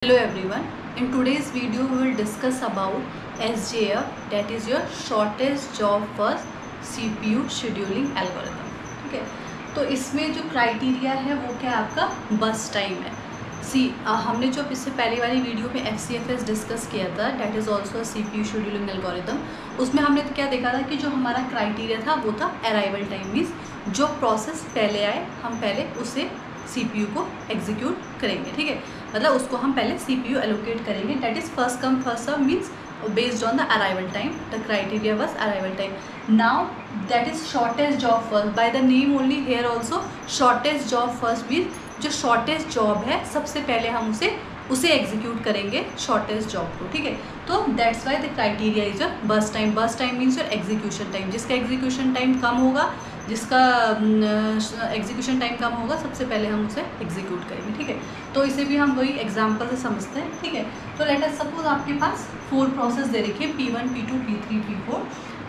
Hello everyone, in today's video we will discuss about SJF, that is your shortest job first CPU scheduling algorithm. ठीक है, तो इसमें जो criteria है वो क्या है, आपका बस टाइम है। हमने जो इससे पहले वाली वीडियो में FCFS डिस्कस किया था, that is also CPU scheduling algorithm. उसमें हमने क्या देखा था कि जो हमारा क्राइटेरिया था वो था अराइवल टाइम, मीन्स जो प्रोसेस पहले आए हम पहले उसे CPU को एग्जीक्यूट करेंगे। ठीक है, मतलब उसको हम पहले CPU एलोकेट करेंगे, that is first come first serve, means based on the arrival time. The criteria was arrival time. Now that is shortest job first. By the name only, here also shortest job first means जो shortest job है सबसे पहले हम उसे execute करेंगे shortest job को। ठीक है, तो that's why the criteria is your बस टाइम। बस time means your execution time. जिसका एग्जीक्यूशन टाइम कम होगा, जिसका एग्जीक्यूशन टाइम कम होगा, सबसे पहले हम उसे एग्जीक्यूट करेंगे। ठीक है, तो इसे भी हम वही एग्जांपल से समझते हैं। ठीक है, तो लेट अस सपोज आपके पास 4 प्रोसेस दे रखी है, P1 P2 P3 P4।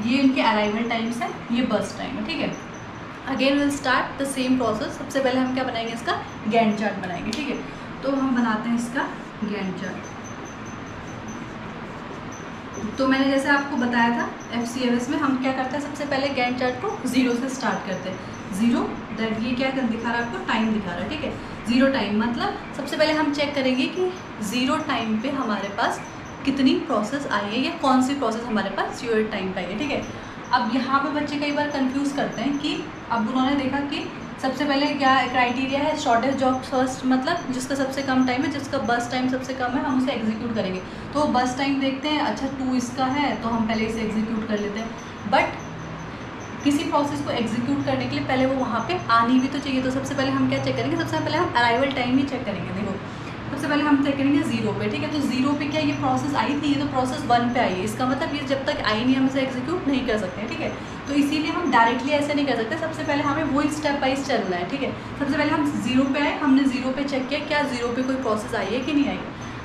ये इनके अराइवल टाइम्स है, ये बस टाइम है। ठीक है, again will start the same process. सबसे पहले हम क्या बनाएंगे, इसका गैंट चार्ट बनाएंगे। ठीक है, तो हम बनाते हैं इसका गैंट चार्ट। तो मैंने जैसे आपको बताया था FCFS में हम क्या करते हैं, सबसे पहले गैंट चार्ट को 0 से स्टार्ट करते हैं। 0 दैट ये क्या दिखा रहा है आपको, टाइम दिखा रहा है। ठीक है, 0 टाइम मतलब सबसे पहले हम चेक करेंगे कि 0 टाइम पे हमारे पास कितनी प्रोसेस आई है या कौन सी प्रोसेस हमारे पास 0 टाइम पे आई है। ठीक है, अब यहाँ पे बच्चे कई बार कंफ्यूज करते हैं कि अब उन्होंने देखा कि सबसे पहले क्या क्राइटेरिया है, शॉर्टेस्ट जॉब फर्स्ट, मतलब जिसका सबसे कम टाइम है, जिसका बस टाइम सबसे कम है, हम उसे एग्जीक्यूट करेंगे। तो बस टाइम देखते हैं, अच्छा 2 इसका है तो हम पहले इसे एग्जीक्यूट कर लेते हैं। बट किसी प्रोसेस को एग्जीक्यूट करने के लिए पहले वो वहाँ पे आनी भी तो चाहिए। तो सबसे पहले हम क्या चेक करेंगे, सबसे पहले हम अराइवल टाइम ही चेक करेंगे। देखो सबसे पहले हम चेक करेंगे 0 पे। ठीक है, तो 0 पे क्या ये प्रोसेस आई थी, ये तो प्रोसेस 1 पे आई है। इसका मतलब ये जब तक आई नहीं हम इसे एग्जीक्यूट नहीं कर सकते। ठीक है, तो इसीलिए हम डायरेक्टली ऐसे नहीं कर सकते, सबसे पहले हमें वही स्टेप वाइज चलना है। ठीक है, सबसे पहले हम 0 पे आए, हमने 0 पे चेक किया क्या 0 पे कोई प्रोसेस आई है कि नहीं आई।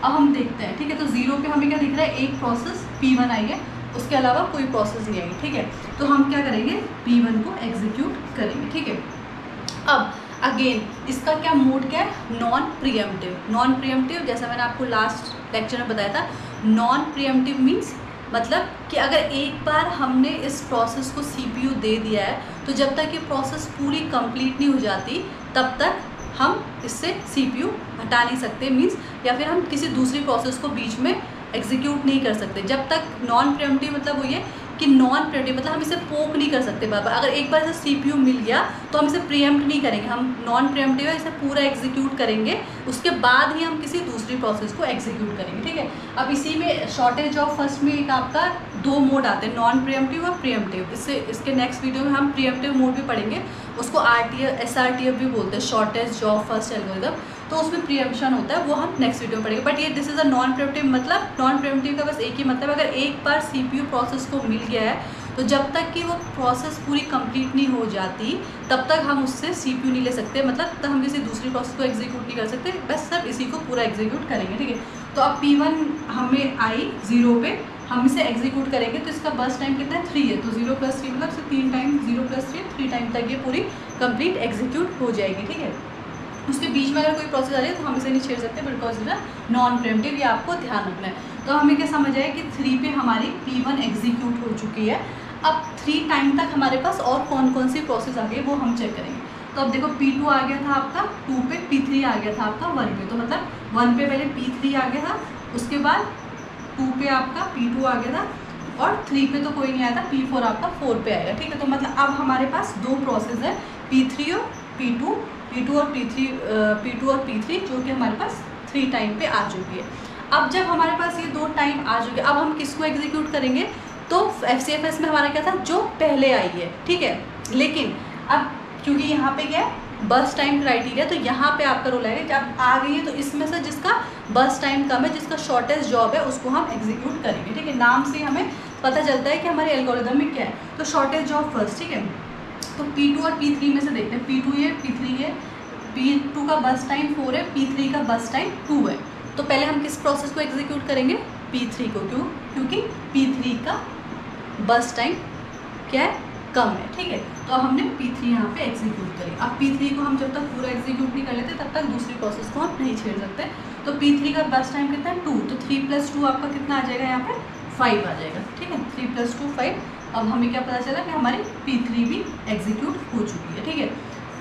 अब हम देखते हैं। ठीक है, तो 0 पे हमें क्या दिख रहा है, एक प्रोसेस P1 आई है, उसके अलावा कोई प्रोसेस नहीं आई। ठीक है, तो हम क्या करेंगे, P1 को एग्जीक्यूट करेंगे। ठीक है, अब अगेन इसका क्या मोड क्या है, नॉन प्रीएम्प्टिव। नॉन प्रीएम्प्टिव जैसा मैंने आपको लास्ट लेक्चर में बताया था, नॉन प्रीएम्प्टिव मीन्स मतलब कि अगर एक बार हमने इस प्रोसेस को CPU दे दिया है तो जब तक ये प्रोसेस पूरी कंप्लीट नहीं हो जाती तब तक हम इससे CPU हटा नहीं सकते, मीन्स या फिर हम किसी दूसरी प्रोसेस को बीच में एग्जीक्यूट नहीं कर सकते। जब तक नॉन प्रीएम्प्टिव मतलब वो ये कि नॉन प्रीएम्प्टिव मतलब हम इसे पोक नहीं कर सकते बार बार। अगर एक बार इसे CPU मिल गया तो हम इसे प्रीएम्प्ट नहीं करेंगे, हम नॉन प्रीएम्प्टिव है, इसे पूरा एग्जीक्यूट करेंगे, उसके बाद ही हम किसी दूसरी प्रोसेस को एग्जीक्यूट करेंगे। ठीक है, अब इसी में शॉर्टेज ऑफ फर्स्ट में एक आपका 2 मोड आते हैं, नॉन प्रीएम्प्टिव और प्रीएम्प्टिव। इसके नेक्स्ट वीडियो में हम प्रीएम्प्टिव मोड भी पढ़ेंगे, उसको SRTF भी बोलते हैं, शॉर्टेज जॉब फर्स्ट एल्गोरिथम। तो उसमें प्रीएम्प्शन होता है, वो हम नेक्स्ट वीडियो में पढ़ेंगे। बट ये this is a non pre-emptive, मतलब नॉन प्रीएम्प्टिव का बस एक ही मतलब, अगर एक बार CPU प्रोसेस को मिल गया है तो जब तक कि वो प्रोसेस पूरी कंप्लीट नहीं हो जाती तब तक हम उससे CPU नहीं ले सकते, मतलब तब हम किसी दूसरी प्रोसेस को एग्जीक्यूट नहीं कर सकते, बस सब इसी को पूरा एग्जीक्यूट करेंगे। ठीक है, तो अब P1 हमें आई 0 पे, हम इसे एग्जीक्यूट करेंगे तो इसका बस टाइम कितना है, 3 है। तो 0 + 3 मतलब 3 टाइम, 0 + 3 टाइम तक ये पूरी कंप्लीट एग्जीक्यूट हो जाएगी। ठीक है, उसके बीच में अगर कोई प्रोसेस आ रही है तो हम इसे नहीं छेड़ सकते बिकॉज इज नॉन प्रीएम्प्टिव, ये आपको ध्यान रखना है। तो हमें क्या समझ आया कि 3 पे हमारी P1 एग्जीक्यूट हो चुकी है। अब 3 टाइम तक हमारे पास और कौन कौन सी प्रोसेस आ गई वो हम चेक करेंगे। तो अब देखो P2 आ गया था आपका 2 पे, P3 आ गया था आपका 1 पे। तो मतलब 1 पे पहले P3 आ गया था, उसके बाद 2 पे आपका P2 आ गया था और 3 पे तो कोई नहीं आया था, P4 आपका 4 पे आएगा। ठीक है, तो मतलब अब हमारे पास 2 प्रोसेस है, P3 और P2, P2 और P3 जो कि हमारे पास 3 टाइम पे आ चुकी है। अब जब हमारे पास ये 2 टाइम आ चुके, अब हम किसको एग्जीक्यूट करेंगे, तो FCFS में हमारा क्या था, जो पहले आई है। ठीक है, लेकिन अब क्योंकि यहाँ पे क्या है बस टाइम क्राइटेरिया, तो यहाँ पे आपका रोल आएगा जब आ गई है तो इसमें से जिसका बस टाइम कम है, जिसका शॉर्टेस्ट जॉब है, उसको हम एग्जीक्यूट करेंगे। ठीक है, नाम से हमें पता चलता है कि हमारे एल्गोरिथम में क्या है, तो शॉर्टेस्ट जॉब फर्स्ट। ठीक है, तो P2 और P3 में से देखते हैं, P2 है P3 है, P2 का बस टाइम 4 है, P3 का बस टाइम 2 है। तो पहले हम किस प्रोसेस को एग्जीक्यूट करेंगे, P3 को। क्योंकि P3 का बस टाइम क्या है, कम है। ठीक है, तो अब हमने P3 यहाँ पे एग्जीक्यूट करी। अब P3 को हम जब तक पूरा एग्जीक्यूट नहीं कर लेते तब तक दूसरी प्रोसेस को हम नहीं छेड़ सकते, तो P3 का बस टाइम कितना है 2, तो 3 + 2 आपका कितना आ जाएगा यहाँ पे 5 आ जाएगा, ठीक है। 3 + 2 5। अब हमें क्या पता चला कि हमारी P3 भी एग्जीक्यूट हो चुकी है, ठीक है।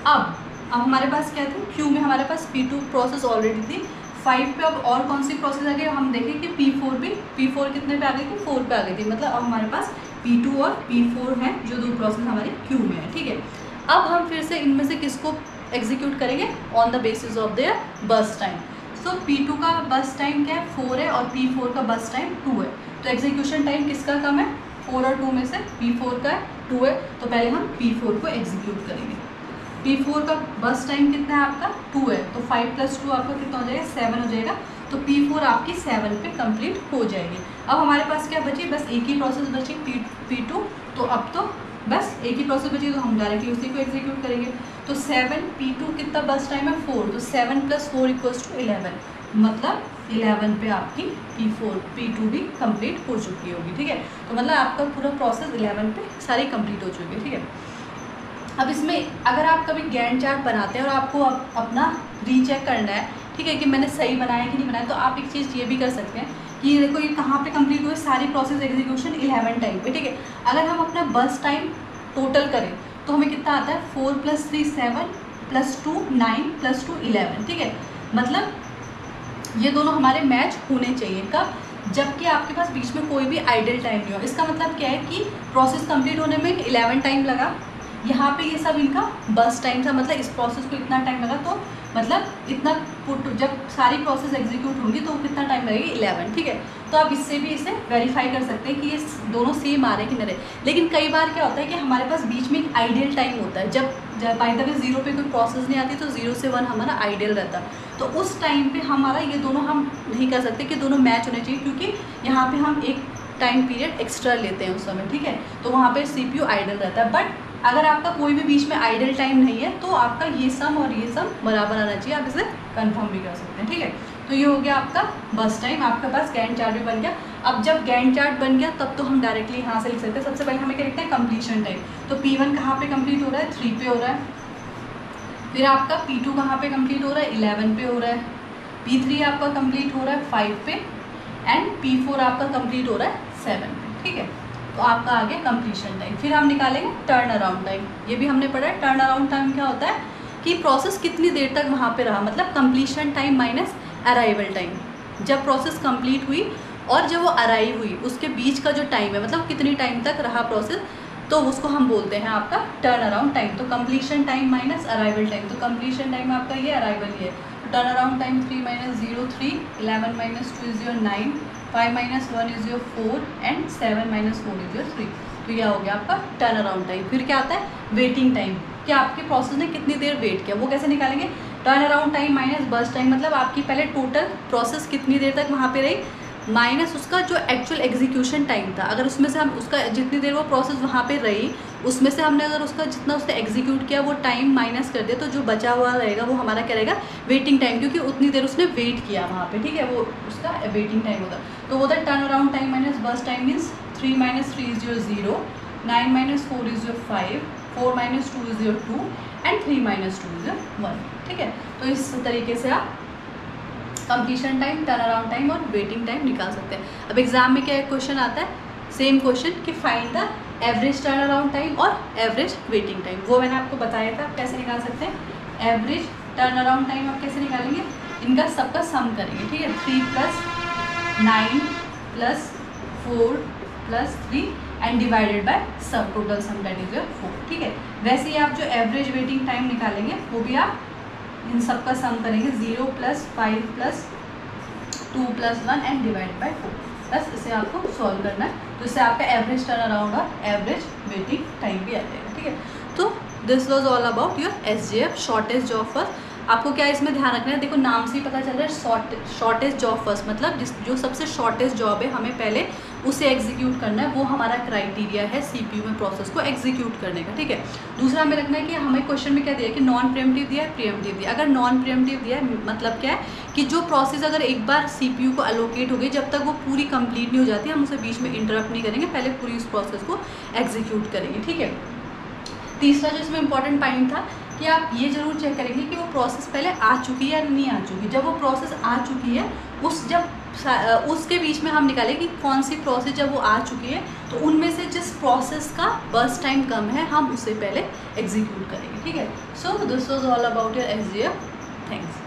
अब हमारे पास क्या थी, क्यू में हमारे पास P2 प्रोसेस ऑलरेडी थी। 5 पे अब और कौन सी प्रोसेस आ गई, हम देखें कि P4 कितने पे आ गई थी, 4 पे आ गई थी। मतलब अब हमारे पास P2 और P4 हैं जो 2 प्रोसेस हमारी क्यू में है, ठीक है। अब हम फिर से इनमें से किसको एग्जीक्यूट करेंगे, on the basis of their बस टाइम। तो P2 का बस टाइम क्या है 4 है और P4 का बस टाइम 2 है। तो एग्जीक्यूशन टाइम किसका कम है, 4 और 2 में से P4 का 2 है, तो पहले हम P4 को एग्जीक्यूट करेंगे। P4 का बस टाइम कितना है आपका 2 है, तो 5 + 2 आपका कितना हो जाएगा 7 हो जाएगा। तो P4 आपकी 7 पे कंप्लीट हो जाएगी। अब हमारे पास क्या बची, बस एक ही प्रोसेस बची P2। तो अब तो बस एक ही प्रोसेस बची, तो हम डायरेक्टली उसी को एग्जीक्यूट करेंगे। तो 7 P2 कितना बस टाइम है 4, तो 7 + 4 = 11, मतलब 11 पे आपकी P2 भी कंप्लीट हो चुकी होगी, ठीक है। तो मतलब आपका पूरा प्रोसेस 11 पे सारी कंप्लीट हो चुकी है, ठीक है। अब इसमें अगर आप कभी गैंट चार्ट बनाते हैं और आपको अपना रीचेक करना है, ठीक है, कि मैंने सही बनाया कि नहीं बनाया, तो आप एक चीज़ ये भी कर सकते हैं कि देखो ये कहाँ पे कंप्लीट हुए, सारी प्रोसेस एग्जीक्यूशन 11 टाइम पे, ठीक है। अगर हम अपना बस टाइम टोटल करें तो हमें कितना आता है 4 + 3 7 + 2 9 + 2 11, ठीक है। मतलब ये दोनों हमारे मैच होने चाहिए। कब, जबकि आपके पास बीच में कोई भी आइडल टाइम नहीं हो। इसका मतलब क्या है कि प्रोसेस कंप्लीट होने में 11 टाइम लगा, यहाँ पे ये सब इनका बस टाइम था, मतलब इस प्रोसेस को इतना टाइम लगा, तो मतलब इतना जब सारी प्रोसेस एग्जीक्यूट होंगी तो कितना टाइम लगेगी 11, ठीक है। तो आप इससे भी इसे वेरीफाई कर सकते हैं कि ये दोनों सेम आ रहे कि नहीं रहे। लेकिन कई बार क्या होता है कि हमारे पास बीच में एक आइडियल टाइम होता है, जब बाय द वे 0 पे कोई प्रोसेस नहीं आती तो 0 से 1 हमारा आइडियल रहता है। तो उस टाइम पे हमारा ये दोनों हम नहीं कर सकते कि दोनों मैच होने चाहिए, क्योंकि यहाँ पे हम एक टाइम पीरियड एक्स्ट्रा लेते हैं उस समय, ठीक है। तो वहाँ पे CPU आइडल रहता है। बट अगर आपका कोई भी बीच में आइडल टाइम नहीं है तो आपका ये सम और ये सम बराबर आना चाहिए, आप इसे कंफर्म भी कर सकते हैं, ठीक है। तो ये हो गया आपका बस टाइम, आपके पास गैंट चार्ट भी बन गया। अब जब गैंट चार्ट बन गया तब तो हम डायरेक्टली यहाँ से लिख सकते हैं। सबसे पहले हमें क्या लिखते हैं, कंप्लीशन टाइम। तो P1 कहाँ पे कंप्लीट हो रहा है, 3 पे हो रहा है। फिर आपका P2 कहाँ पे कंप्लीट हो रहा है, 11 पे हो रहा है। P3 आपका कंप्लीट हो रहा है 5 पे, एंड P4 आपका कंप्लीट हो रहा है 7 पे, ठीक है। तो आपका आ गया कंप्लीशन टाइम। फिर हम निकालेंगे टर्न अराउंड टाइम। ये भी हमने पढ़ा है। टर्न अराउंड टाइम क्या होता है कि प्रोसेस कितनी देर तक वहाँ पे रहा, मतलब completion time minus arrival time. जब प्रोसेस कंप्लीट हुई और जब वो अराइव हुई उसके बीच का जो टाइम है, मतलब कितनी टाइम तक रहा प्रोसेस, तो उसको हम बोलते हैं आपका टर्न अराउंड टाइम। तो completion time minus arrival time, तो कंप्लीशन टाइम आपका ये, अराइवल ये। Turn around time 3 - 0 3, 11 - 2 is your 9, 5 - 1 is your 4 and 7 - 4 is your 3। तो यह हो गया आपका टर्न अराउंड टाइम। फिर क्या आता है, वेटिंग टाइम, कि आपके प्रोसेस ने कितनी देर वेट किया, वो कैसे निकालेंगे। टर्न अराउंड टाइम माइनस बस टाइम, मतलब आपकी पहले टोटल प्रोसेस कितनी देर तक वहाँ पे रही, माइनस उसका जो एक्चुअल एग्जीक्यूशन टाइम था। अगर उसमें से हम उसका जितनी देर वो प्रोसेस वहाँ पे रही, उसमें से हमने अगर उसका जितना उसने एग्जीक्यूट किया वो टाइम माइनस कर दिया, तो जो बचा हुआ रहेगा वो हमारा क्या रहेगा, वेटिंग टाइम, क्योंकि उतनी देर उसने वेट किया वहाँ पे, ठीक है, वो उसका वेटिंग टाइम होगा। तो वो था टर्न अराउंड टाइम माइनस बस time means 3 - 3 is your 0, 9 - 4 is your 5, 4 - 2 is your 2 and 3 - 2 is your 1, ठीक है। तो इस तरीके से आप completion time, turn around time और वेटिंग टाइम निकाल सकते हैं। अब एग्जाम में क्या क्वेश्चन आता है, सेम क्वेश्चन कि find the average turn around time और एवरेज वेटिंग टाइम। वो मैंने आपको बताया था आप कैसे निकाल सकते हैं। एवरेज टर्न अराउंड टाइम आप कैसे निकालेंगे, इनका सबका सम करेंगे, ठीक है। 3 + 9 + 4 + 3 एंड डिवाइडेड बाय सब total sum that is your 4, ठीक है। वैसे ही आप जो एवरेज वेटिंग टाइम निकालेंगे वो भी आप इन सब का सम करेंगे, 0 + 5 + 2 + 1 एंड डिवाइडेड बाय 4। बस इसे आपको सॉल्व करना है, तो इससे आपका एवरेज टर्न अराउंड और एवरेज वेटिंग टाइम भी आ जाएगा, ठीक है। तो this was all about your SJF shortage job first. आपको क्या इसमें ध्यान रखना है, देखो नाम से ही पता चल रहा है शॉर्टेज जॉब फर्स्ट, मतलब जो सबसे शॉर्टेज जॉब है हमें पहले उसे एग्जीक्यूट करना है, वो हमारा क्राइटेरिया है CPU में प्रोसेस को एग्जीक्यूट करने का, ठीक है। दूसरा हमें रखना है कि हमें क्वेश्चन में क्या दिया है कि नॉन प्रीएम्प्टिव दिया है, प्रीएम्प्टिव दिया। अगर नॉन प्रीएम्प्टिव दिया है मतलब क्या है कि जो प्रोसेस अगर एक बार CPU को एलोकेट हो गई, जब तक वो पूरी कंप्लीट नहीं हो जाती हम उसे बीच में इंटरप्ट नहीं करेंगे, पहले पूरी उस प्रोसेस को एग्जीक्यूट करेंगे, ठीक है। तीसरा जो इसमें इंपॉर्टेंट पॉइंट था कि आप ये ज़रूर चेक करेंगे कि वो प्रोसेस पहले आ चुकी है या नहीं आ चुकी। जब वो प्रोसेस आ चुकी है उसके बीच में हम निकालें कि कौन सी प्रोसेस जब वो आ चुकी है तो उनमें से जिस प्रोसेस का बर्स्ट टाइम कम है हम उसे पहले एग्जीक्यूट करेंगे, ठीक है। So this was all about your SGF। Thanks.